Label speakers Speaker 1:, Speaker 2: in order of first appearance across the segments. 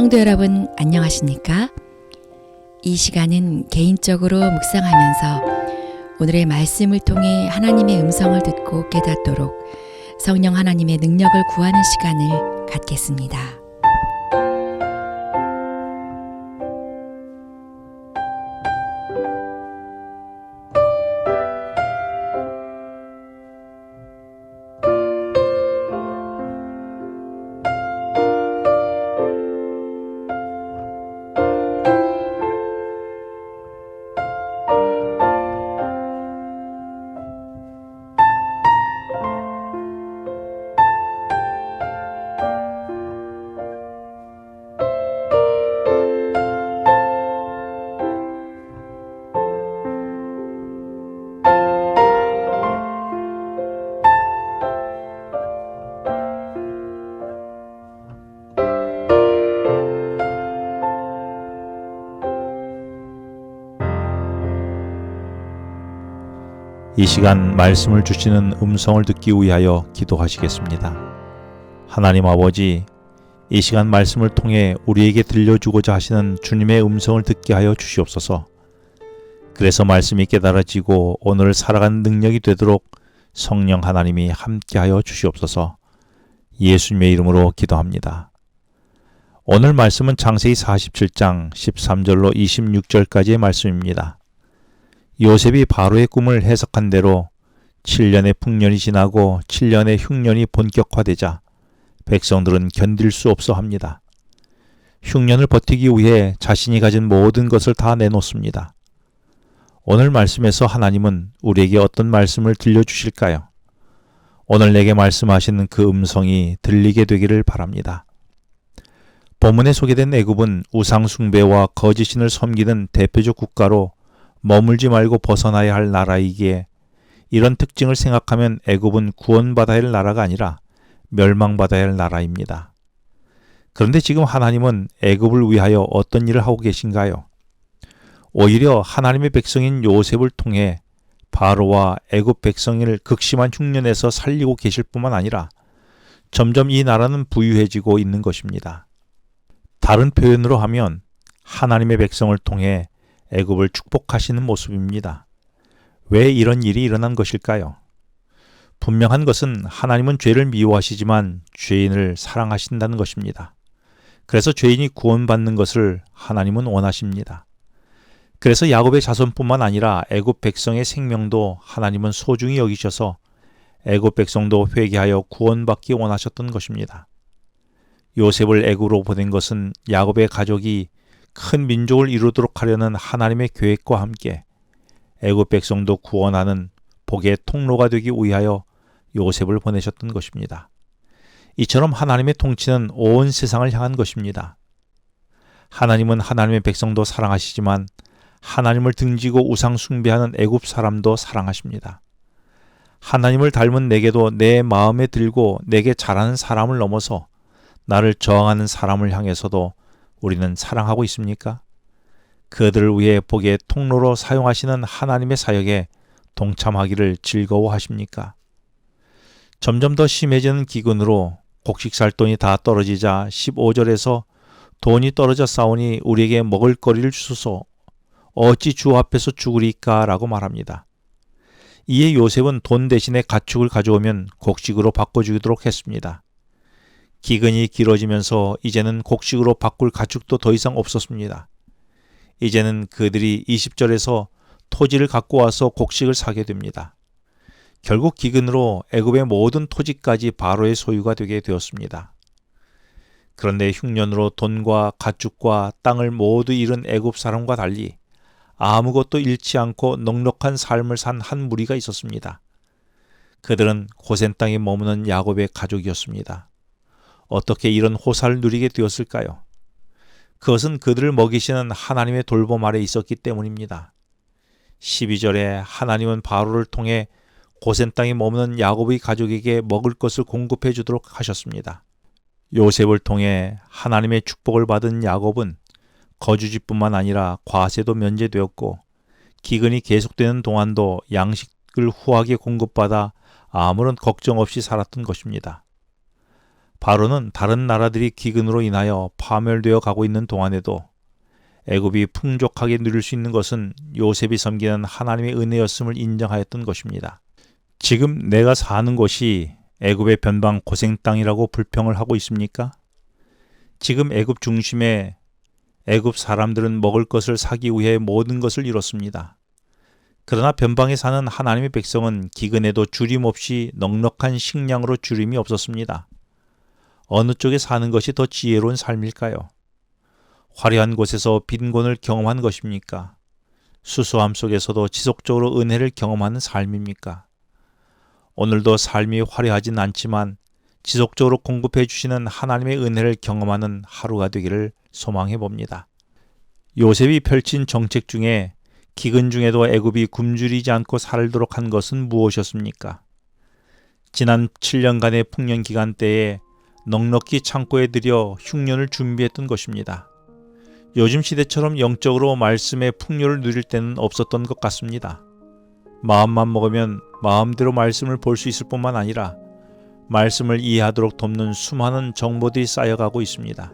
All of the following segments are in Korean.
Speaker 1: 성도 여러분 안녕하십니까? 이 시간은 개인적으로 묵상하면서 오늘의 말씀을 통해 하나님의 음성을 듣고 깨닫도록 성령 하나님의 능력을 구하는 시간을 갖겠습니다.
Speaker 2: 이 시간 말씀을 주시는 음성을 듣기 위하여 기도하시겠습니다. 하나님 아버지, 이 시간 말씀을 통해 우리에게 들려주고자 하시는 주님의 음성을 듣게 하여 주시옵소서. 그래서 말씀이 깨달아지고 오늘 살아가는 능력이 되도록 성령 하나님이 함께하여 주시옵소서. 예수님의 이름으로 기도합니다. 오늘 말씀은 창세기 47장 13절로 26절까지의 말씀입니다. 요셉이 바로의 꿈을 해석한 대로 7년의 풍년이 지나고 7년의 흉년이 본격화되자 백성들은 견딜 수 없어 합니다. 흉년을 버티기 위해 자신이 가진 모든 것을 다 내놓습니다. 오늘 말씀에서 하나님은 우리에게 어떤 말씀을 들려주실까요? 오늘 내게 말씀하시는 그 음성이 들리게 되기를 바랍니다. 본문에 소개된 애굽은 우상 숭배와 거짓신을 섬기는 대표적 국가로 머물지 말고 벗어나야 할 나라이기에 이런 특징을 생각하면 애굽은 구원받아야 할 나라가 아니라 멸망받아야 할 나라입니다. 그런데 지금 하나님은 애굽을 위하여 어떤 일을 하고 계신가요? 오히려 하나님의 백성인 요셉을 통해 바로와 애굽 백성을 극심한 흉년에서 살리고 계실 뿐만 아니라 점점 이 나라는 부유해지고 있는 것입니다. 다른 표현으로 하면 하나님의 백성을 통해 애굽을 축복하시는 모습입니다. 왜 이런 일이 일어난 것일까요? 분명한 것은 하나님은 죄를 미워하시지만 죄인을 사랑하신다는 것입니다. 그래서 죄인이 구원받는 것을 하나님은 원하십니다. 그래서 야곱의 자손뿐만 아니라 애굽 백성의 생명도 하나님은 소중히 여기셔서 애굽 백성도 회개하여 구원받기 원하셨던 것입니다. 요셉을 애굽으로 보낸 것은 야곱의 가족이 큰 민족을 이루도록 하려는 하나님의 계획과 함께 애굽 백성도 구원하는 복의 통로가 되기 위하여 요셉을 보내셨던 것입니다. 이처럼 하나님의 통치는 온 세상을 향한 것입니다. 하나님은 하나님의 백성도 사랑하시지만 하나님을 등지고 우상 숭배하는 애굽 사람도 사랑하십니다. 하나님을 닮은 내게도 내 마음에 들고 내게 잘하는 사람을 넘어서 나를 저항하는 사람을 향해서도 우리는 사랑하고 있습니까? 그들을 위해 복의 통로로 사용하시는 하나님의 사역에 동참하기를 즐거워하십니까? 점점 더 심해지는 기근으로 곡식 살 돈이 다 떨어지자 15절에서 돈이 떨어져 싸우니 우리에게 먹을 거리를 주소서 어찌 주 앞에서 죽으리까 라고 말합니다. 이에 요셉은 돈 대신에 가축을 가져오면 곡식으로 바꿔주도록 했습니다. 기근이 길어지면서 이제는 곡식으로 바꿀 가축도 더 이상 없었습니다. 이제는 그들이 20절에서 토지를 갖고 와서 곡식을 사게 됩니다. 결국 기근으로 애굽의 모든 토지까지 바로의 소유가 되게 되었습니다. 그런데 흉년으로 돈과 가축과 땅을 모두 잃은 애굽 사람과 달리 아무것도 잃지 않고 넉넉한 삶을 산 한 무리가 있었습니다. 그들은 고센 땅에 머무는 야곱의 가족이었습니다. 어떻게 이런 호사를 누리게 되었을까요? 그것은 그들을 먹이시는 하나님의 돌봄 아래 있었기 때문입니다. 12절에 하나님은 바로를 통해 고센 땅에 머무는 야곱의 가족에게 먹을 것을 공급해 주도록 하셨습니다. 요셉을 통해 하나님의 축복을 받은 야곱은 거주지뿐만 아니라 과세도 면제되었고 기근이 계속되는 동안도 양식을 후하게 공급받아 아무런 걱정 없이 살았던 것입니다. 바로는 다른 나라들이 기근으로 인하여 파멸되어 가고 있는 동안에도 애굽이 풍족하게 누릴 수 있는 것은 요셉이 섬기는 하나님의 은혜였음을 인정하였던 것입니다. 지금 내가 사는 곳이 애굽의 변방 고생 땅이라고 불평을 하고 있습니까? 지금 애굽 중심에 애굽 사람들은 먹을 것을 사기 위해 모든 것을 이뤘습니다. 그러나 변방에 사는 하나님의 백성은 기근에도 주림없이 넉넉한 식량으로 주림이 없었습니다. 어느 쪽에 사는 것이 더 지혜로운 삶일까요? 화려한 곳에서 빈곤을 경험한 것입니까? 수수함 속에서도 지속적으로 은혜를 경험하는 삶입니까? 오늘도 삶이 화려하진 않지만 지속적으로 공급해 주시는 하나님의 은혜를 경험하는 하루가 되기를 소망해 봅니다. 요셉이 펼친 정책 중에 기근 중에도 애굽이 굶주리지 않고 살도록 한 것은 무엇이었습니까? 지난 7년간의 풍년 기간 때에 넉넉히 창고에 들여 흉년을 준비했던 것입니다. 요즘 시대처럼 영적으로 말씀의 풍요를 누릴 때는 없었던 것 같습니다. 마음만 먹으면 마음대로 말씀을 볼 수 있을 뿐만 아니라 말씀을 이해하도록 돕는 수많은 정보들이 쌓여가고 있습니다.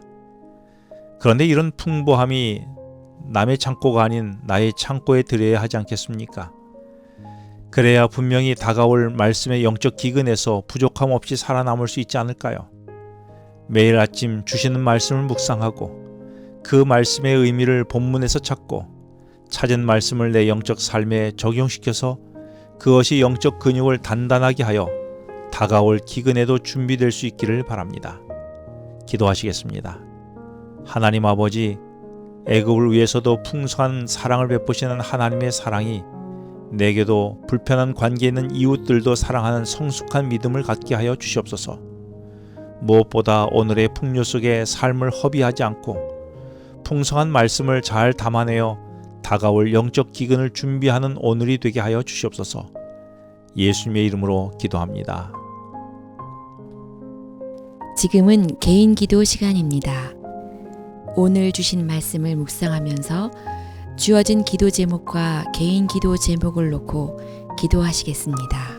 Speaker 2: 그런데 이런 풍부함이 남의 창고가 아닌 나의 창고에 들여야 하지 않겠습니까? 그래야 분명히 다가올 말씀의 영적 기근에서 부족함 없이 살아남을 수 있지 않을까요? 매일 아침 주시는 말씀을 묵상하고 그 말씀의 의미를 본문에서 찾고 찾은 말씀을 내 영적 삶에 적용시켜서 그것이 영적 근육을 단단하게 하여 다가올 기근에도 준비될 수 있기를 바랍니다. 기도하시겠습니다. 하나님 아버지, 애굽을 위해서도 풍성한 사랑을 베푸시는 하나님의 사랑이 내게도 불편한 관계에 있는 이웃들도 사랑하는 성숙한 믿음을 갖게 하여 주시옵소서. 무엇보다 오늘의 풍요 속에 삶을 허비하지 않고 풍성한 말씀을 잘 담아내어 다가올 영적 기근을 준비하는 오늘이 되게 하여 주시옵소서. 예수님의 이름으로 기도합니다.
Speaker 1: 지금은 개인 기도 시간입니다. 오늘 주신 말씀을 묵상하면서 주어진 기도 제목과 개인 기도 제목을 놓고 기도하시겠습니다.